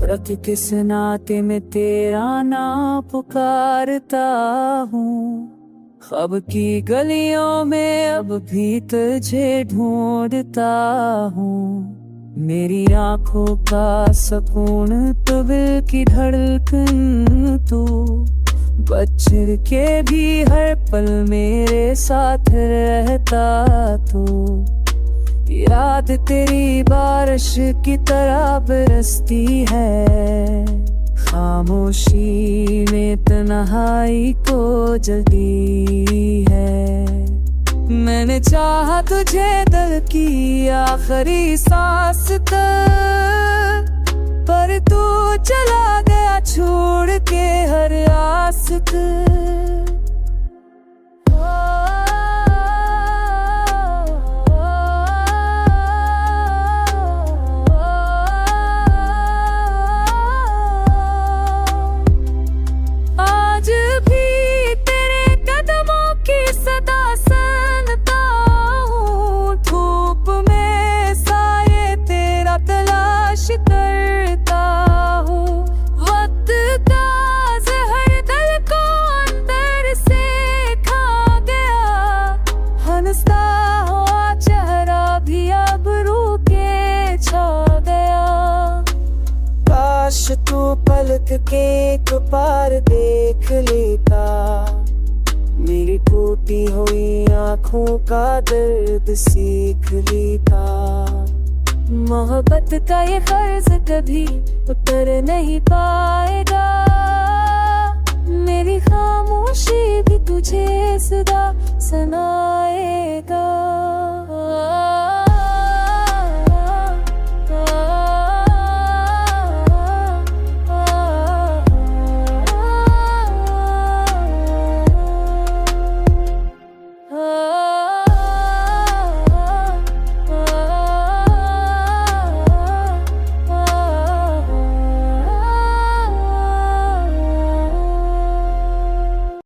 रख किस नाते में तेरा नाम पुकारता हूँ। ख्वाब की गलियों में अब भी तुझे ढूंढता हूँ। मेरी आंखों का सुकून तो दिल की धड़कन तू, बचर के भी हर पल मेरे साथ रहता तू। याद तेरी बारिश की तरह बरसती है, खामोशी में तन्हाई को जलती है। मैंने चाहा तुझे दिल की आखिरी सांस तक, पर तू चला गया छोड़ के हर आस तक। करता हूँ वक्त का ज़हर दिल को अंदर से खा गया, हंसता हुआ चेहरा भी अब रू के छा गया। काश तू पलक के एक बार देख लेता, मेरी टूटी हुई आँखों का दर्द सीख लेता। मोहब्बत का ये कर्ज कभी उतर नहीं पाएगा, मेरी खामोशी भी तुझे सदा सुनाएगा।